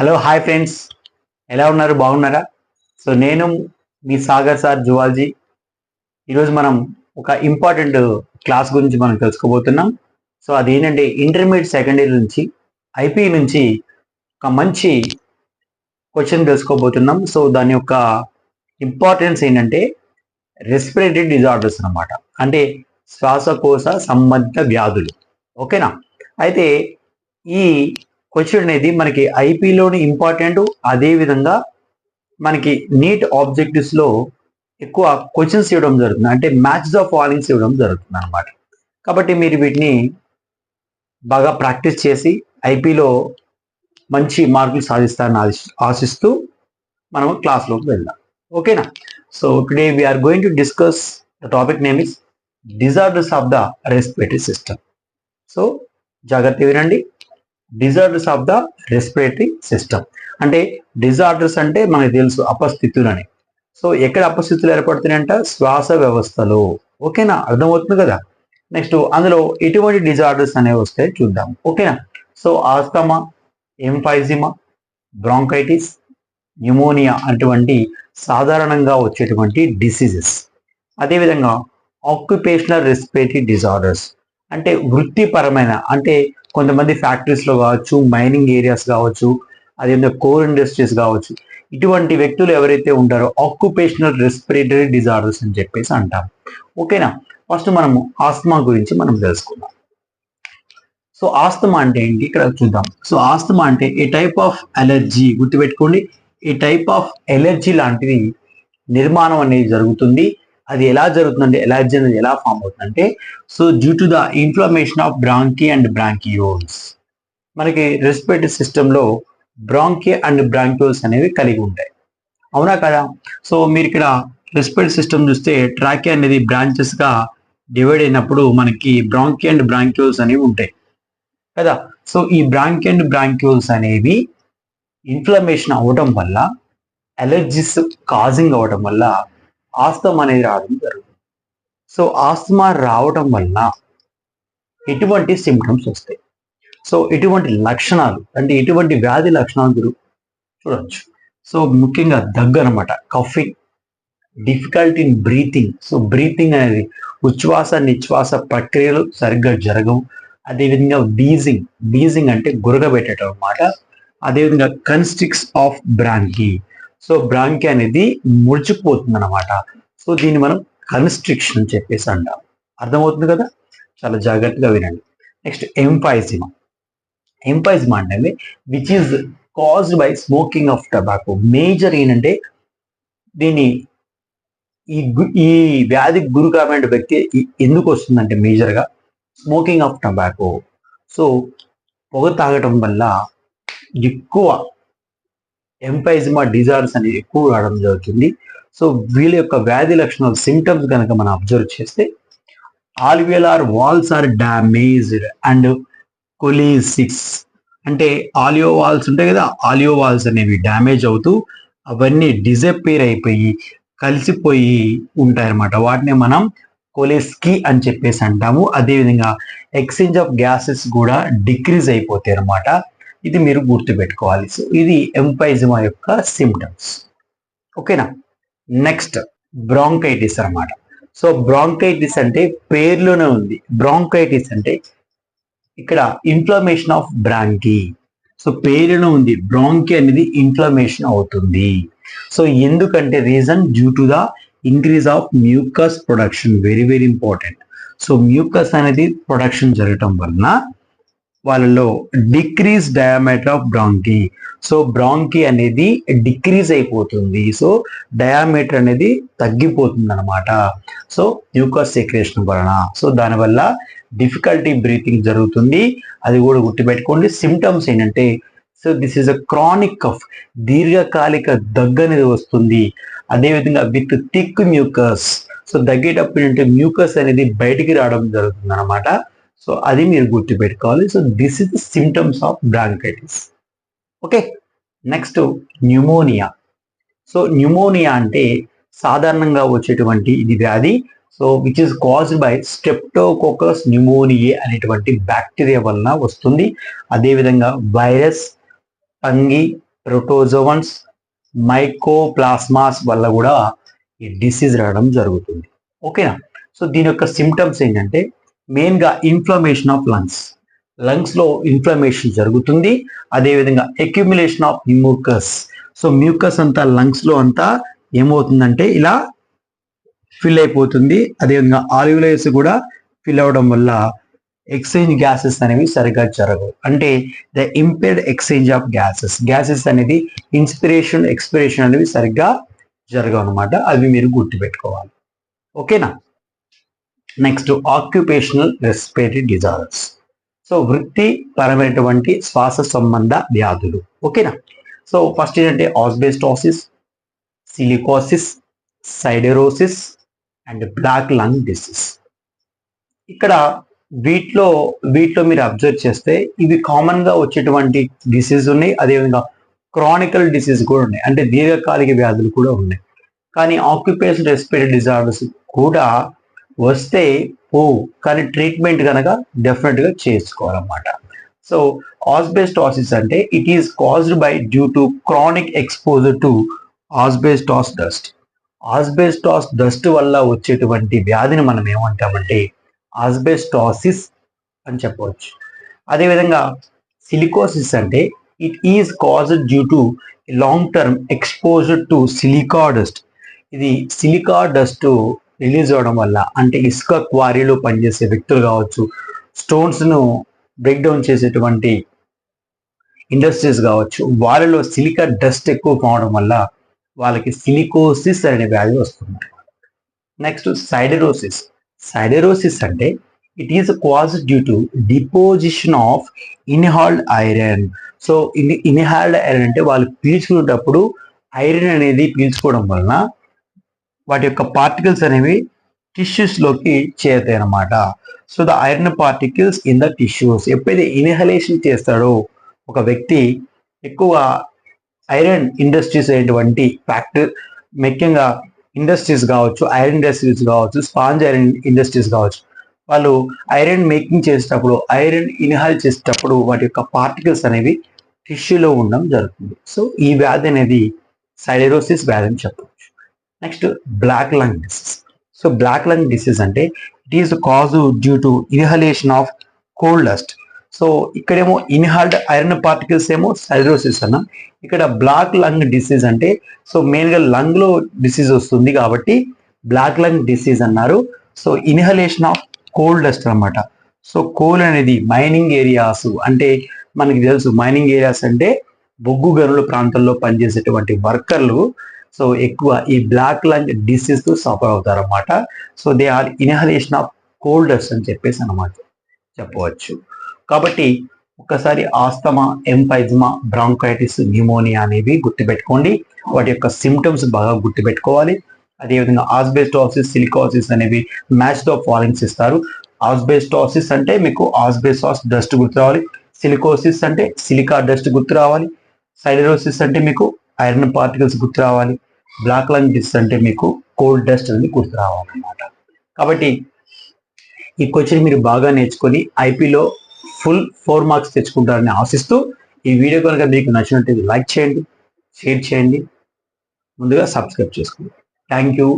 Hello hi friends, ఎలా ఉన్నారు? బాగున్నారా? నేను మీ సాగర్ సార్ జువాలజీ. ఈరోజు మనం ఒక ఇంపార్టెంట్ క్లాస్ గురించి మనం తెలుసుకోబోతున్నాం. అదేంటంటే ఇంటర్మీడియట్ సెకండ్ ఇయర్ నుంచి ఐపీ నుంచి ఒక మంచి క్వశ్చన్ తెలుసుకోబోతున్నాం. దాని యొక్క ఇంపార్టెన్స్ ఏంటంటే రెస్పిరేటరీ డిజార్డర్స్ అన్నమాట. అంటే శ్వాసకోశ సంబంధిత వ్యాధులు. ఓకేనా? అయితే ఈ క్వశ్చన్ అనేది మనకి ఐపీలోని ఇంపార్టెంట్, అదే విధంగా మనకి నీట్ ఆబ్జెక్టివ్స్ లో ఎక్కువ క్వశ్చన్స్ ఇవ్వడం జరుగుతుంది. అంటే మ్యాచ్ ద ఫాలోయింగ్స్ ఇవ్వడం జరుగుతుంది అనమాట. కాబట్టి మీరు వీటిని బాగా ప్రాక్టీస్ చేసి ఐపీలో మంచి మార్కులు సాధిస్తారని ఆశిస్తూ మనం క్లాస్లోకి వెళ్దాం. ఓకేనా? Today we're going to discuss the topic name is disorders of the respiratory system. జాగ్రత్త వినండి. Disorders of the respiratory system అంటే డిజార్డర్స్ అంటే మనకు తెలుసు అపస్థితులని. ఎక్కడ అపస్థితులు ఏర్పడుతున్నాయంట? శ్వాస వ్యవస్థలో. ఓకేనా? అర్థమవుతుంది కదా? నెక్స్ట్ అందులో ఎటువంటి డిజార్డర్స్ అనేవి వస్తాయి చూద్దాం. ఓకేనా? ఆస్తమా, ఎంఫైజిమా, బ్రాంకైటిస్, న్యూమోనియా అటువంటి సాధారణంగా వచ్చేటువంటి డిసీజెస్. అదేవిధంగా ఆక్యుపేషనల్ రెస్పిరేటరీ డిజార్డర్స్ అంటే వృత్తిపరమైన, అంటే కొంతమంది ఫ్యాక్టరీస్ లో కావచ్చు, మైనింగ్ ఏరియాస్ కావచ్చు, అదేవిధంగా కోర్ ఇండస్ట్రీస్ కావచ్చు, ఇటువంటి వ్యక్తులు ఎవరైతే ఉంటారో ఆక్యుపేషనల్ రెస్పిరేటరీ డిజార్డర్స్ అని చెప్పేసి అంటాం. ఓకేనా? ఫస్ట్ మనము ఆస్తమా గురించి మనం తెలుసుకుందాం. ఆస్తమా అంటే ఏంటి ఇక్కడ చూద్దాం. ఆస్తమా అంటే ఏ టైప్ ఆఫ్ అలర్జీ, గుర్తుపెట్టుకోండి, ఏ టైప్ ఆఫ్ ఎలర్జీ లాంటిది నిర్మాణం అనేది జరుగుతుంది. అది ఎలా జరుగుతుందంటే, ఎలర్జీ అనేది ఎలా ఫామ్ అవుతుందంటే due to the inflammation of bronchi and bronchioles. మనకి రెస్పిరేటరీ సిస్టంలో బ్రాంకీ అండ్ బ్రాంకియోల్స్ అనేవి కలిగి ఉంటాయి. అవునా కదా? మీరు ఇక్కడ రెస్పిరేటరీ సిస్టమ్ చూస్తే ట్రాకియా అనేది బ్రాంచెస్ గా డివైడ్ అయినప్పుడు మనకి బ్రాంకీ అండ్ బ్రాంకియోల్స్ అనేవి ఉంటాయి కదా. ఈ బ్రాంకీ అండ్ బ్రాంకియోల్స్ అనేవి ఇన్ఫ్లమేషన్ అవడం వల్ల, అలర్జీస్ కాజింగ్ అవడం వల్ల ఆస్తమా అనేది రావడం జరుగుతుంది. ఆస్తమా రావడం వల్ల ఎటువంటి సిమ్టమ్స్ వస్తాయి, ఎటువంటి లక్షణాలు అంటే ఎటువంటి వ్యాధి లక్షణాలు చూడవచ్చు. ముఖ్యంగా దగ్గు అనమాట, cuffing, difficulty in breathing. Breathing అనేది ఉచ్ఛ్వాస నిశ్వాస ప్రక్రియలు సరిగ్గా జరగవు. అదేవిధంగా బీజింగ్ అంటే గురగబెట్టడం అన్నమాట. అదేవిధంగా కన్స్ట్రిక్ట్స్ ఆఫ్ బ్రాంకీ. బ్రాంకీ అనేది ముడిచిపోతుంది అనమాట. దీన్ని మనం కన్స్ట్రిక్షన్ అని చెప్పేసి అంటాం. అర్థమవుతుంది కదా? చాలా జాగ్రత్తగా వినండి. నెక్స్ట్ ఎంఫైజిమా. ఎంఫైజిమా అంటే which is caused by smoking of tobacco. Major ఏంటంటే దీన్ని ఈ వ్యాధికి గురి కాబడిన వ్యక్తి ఎందుకు వస్తుందంటే మేజర్గా స్మోకింగ్ ఆఫ్ టొబాకో. పొగ తాగటం వల్ల ఎక్కువ ఎంఫైజిమా డిజార్డర్స్ అనేది ఎక్కువ రావడం జరుగుతుంది. వీళ్ళ యొక్క వ్యాధి లక్షణాలు, సిమ్టమ్స్ కనుక మనం అబ్జర్వ్ చేస్తే alveolar walls are damaged and coalesce. అంటే ఆలియో వాల్స్ ఉంటాయి కదా, ఆలియో వాల్స్ అనేవి డ్యామేజ్ అవుతూ అవన్నీ డిజపేర్ అయిపోయి కలిసిపోయి ఉంటాయన్నమాట. వాటిని మనం కొలెస్కీ అని చెప్పేసి అంటాము. అదేవిధంగా ఎక్స్చేంజ్ ఆఫ్ గ్యాసెస్ కూడా డిక్రీజ్ అయిపోతాయి అన్నమాట. ఇది మీరు గుర్తుపెట్టుకోవాలి. ఇది ఎంఫైజిమా యొక్క సిమ్టమ్స్. ఓకేనా? నెక్స్ట్ బ్రాంకైటిస్ అన్నమాట. బ్రాంకైటిస్ అంటే పేర్లోనే ఉంది. బ్రాంకైటిస్ అంటే ఇక్కడ ఇన్ఫ్లమేషన్ ఆఫ్ బ్రాంకీ. పేరులో ఉంది, బ్రాంకీ అనేది ఇన్ఫ్లమేషన్ అవుతుంది. ఎందుకంటే reason due to the increase of mucus production. Very very important. Mucus అనేది ప్రొడక్షన్ జరగటం వలన వాళ్ళలో డిక్రీజ్ డయామీటర్ ఆఫ్ బ్రాంకీ. బ్రాంకీ అనేది డిక్రీజ్ అయిపోతుంది. డయామీటర్ అనేది తగ్గిపోతుంది అనమాట. మ్యూకస్ సెక్రేషన్ వలన. దానివల్ల డిఫికల్టీ బ్రీతింగ్ జరుగుతుంది. అది కూడా గుర్తుపెట్టుకోండి. సిమ్టమ్స్ ఏంటంటే this is a chronic cough. దీర్ఘకాలిక దగ్గు అనేది వస్తుంది. అదేవిధంగా విత్ థిక్ మ్యూకస్. దగ్గేటప్పుడు ఏంటంటే మ్యూకస్ అనేది బయటికి రావడం జరుగుతుంది అనమాట. అది మీరు గుర్తుపెట్టుకోవాలి. This is the symptoms of bronchitis. Okay. Next pneumonia. Pneumonia అంటే సాధారణంగా వచ్చేటువంటి ఇది వ్యాధి. Which is caused by streptococcus pneumoniae అనేటువంటి బ్యాక్టీరియా వలన వస్తుంది. అదేవిధంగా వైరస్, ఫంగి, ప్రోటోజోవన్స్, మైకోప్లాస్మాస్ వల్ల కూడా ఈ డిసీజ్ రావడం జరుగుతుంది. ఓకేనా? సో దీని యొక్క సిమ్టమ్స్ ఏంటంటే మెయిన్గా ఇన్ఫ్లమేషన్ ఆఫ్ లంగ్స్ లో ఇన్ఫ్లమేషన్ జరుగుతుంది. అదేవిధంగా accumulation of mucus. So mucus అంతా లంగ్స్ లో అంతా ఏమవుతుందంటే ఇలా ఫిల్ అయిపోతుంది. అదేవిధంగా ఆల్వియోలస్ కూడా ఫిల్ అవడం వల్ల ఎక్స్చేంజ్ గ్యాసెస్ అనేవి సరిగా జరగవు. అంటే the impaired exchange of gases అనేది ఇన్స్పిరేషన్ ఎక్స్పిరేషన్ అనేవి సరిగ్గా జరగవు అనమాట. అవి మీరు గుర్తుపెట్టుకోవాలి. ఓకేనా? Next occupational respiratory disorders. So వృత్తిపరమైనటువంటి శ్వాస సంబంధ వ్యాధులు. ఓకేనా? సో ఫస్ట్ ఏంటంటే asbestosis, silicosis, siderosis and black lung disease. ఇక్కడ వీటిలో మీరు అబ్జర్వ్ చేస్తే ఇవి కామన్ గా వచ్చేటువంటి డిసీజ్ ఉన్నాయి. అదేవిధంగా క్రానికల్ డిసీజ్ కూడా ఉన్నాయి, అంటే దీర్ఘకాలిక వ్యాధులు కూడా ఉన్నాయి. కానీ ఆక్యుపేషనల్ రెస్పిరేటరీ డిజార్డర్స్ కూడా వస్తే కానీ ట్రీట్మెంట్ కనుక డెఫినెట్ గా చేసుకోవాలన్నమాట. సో ఆస్బెస్టాసిస్ అంటే it is caused by due to chronic exposure to asbestos dust. Asbestos dust వల్ల వచ్చేటువంటి వ్యాధిని మనం ఏమంటామంటే ఆస్బెస్టాసిస్ అని చెప్పవచ్చు. అదేవిధంగా సిలికోసిస్ అంటే it is caused due to long term exposure to silica dust. ఇది సిలికా డస్ట్ రిలీజ్ అవడం వల్ల, అంటే ఇసుక క్వారీలో పనిచేసే వ్యక్తులు కావచ్చు, స్టోన్స్ ను బ్రేక్ డౌన్ చేసేటువంటి ఇండస్ట్రీస్ కావచ్చు, వాళ్ళలో సిలికా డస్ట్ ఎక్కువ కావడం వల్ల వాళ్ళకి సిలికోసిస్ అనే వ్యాధి వస్తుంది. నెక్స్ట్ సైడెరోసిస్ అంటే it is caused due to deposition of inhaled iron. So inhaled iron అంటే వాళ్ళు పీల్చుకునేటప్పుడు ఐరన్ అనేది పీల్చుకోవడం వలన వాటి యొక్క పార్టికల్స్ అనేవి టిష్యూస్ లోకి చేరుతాయి అన్నమాట. So the iron particles in the tissues. ఎప్పుడైతే ఇన్హలేషన్ చేస్తాడో ఒక వ్యక్తి, ఎక్కువ ఐరన్ ఇండస్ట్రీస్ అయినటువంటి ముఖ్యంగా ఇండస్ట్రీస్ కావచ్చు, ఐరన్ ఇండస్ట్రీస్ కావచ్చు, స్పాంజ్ ఐరన్ ఇండస్ట్రీస్ కావచ్చు, వాళ్ళు ఐరన్ మేకింగ్ చేసేటప్పుడు, ఐరన్ ఇన్హాల్ చేసేటప్పుడు వాటి యొక్క పార్టికల్స్ అనేవి టిష్యూలో ఉండడం జరుగుతుంది. సో ఈ వ్యాధి అనేది సైడెరోసిస్ వ్యాధి అని చెప్పవచ్చు. Next black lung disease. So black lung disease అంటే it is cause due to inhalation of coal dust. So ఇక్కడేమో ఇన్హాల్డ్ ఐరన్ పార్టికల్స్ ఏమో సైడెరోసిస్ అన్న, ఇక్కడ బ్లాక్ లంగ్ డిసీజ్ అంటే సో మెయిన్ గా లంగ్ లో డిసీజ్ వస్తుంది కాబట్టి బ్లాక్ లంగ్ డిసీజ్ అన్నారు. So inhalation of coal dust అన్నమాట. సో కోల్ అనేది మైనింగ్ ఏరియాస్, అంటే మనకి తెలుసు మైనింగ్ ఏరియాస్ అంటే బొగ్గు గనుల ప్రాంతాల్లో పనిచేసేటువంటి వర్కర్లు సో ఎక్కువ ఈ బ్లాక్ లంగ్ డిసీజ్ తో సఫర్ అవుతారు అన్నమాట. So they are inhalation of coal dust అని చెప్పేసి అన్నమాట చెప్పవచ్చు. కాబట్టి ఒక్కసారి ఆస్తమా, ఎంఫైజ్మా, బ్రాంకైటిస్, న్యూమోనియా అనేవి గుర్తుపెట్టుకోండి. వాటి యొక్క సిమ్టమ్స్ బాగా గుర్తుపెట్టుకోవాలి. అదేవిధంగా ఆస్బెస్టాసిస్, సిలికోసిస్ అనేవి మ్యాచ్ తో ఫాలోయింగ్స్ ఇస్తారు. ఆస్బెస్టాసిస్ అంటే మీకు ఆస్బెస్టాస్ డస్ట్ గుర్తు రావాలి, సిలికోసిస్ అంటే సిలికా డస్ట్ గుర్తు రావాలి, సైడెరోసిస్ అంటే మీకు ఐరన్ పార్టికల్స్ గుర్తు రావాలి, బ్లాక్ లంగ్ డిసీజ్ అంటే మీకు కోల్డ్ డస్ట్ అనేది గుర్తు రావాలన్నమాట. కాబట్టి ఈ క్వశ్చన్ మీరు బాగా నేర్చుకొని ఐపీలో ఫుల్ 4 మార్క్స్ తెచ్చుకుంటారని ఆశిస్తూ, ఈ వీడియో కనుక మీకు నచ్చినట్లయితే లైక్ చేయండి, షేర్ చేయండి, ముందుగా సబ్స్క్రైబ్ చేసుకోండి. Thank you.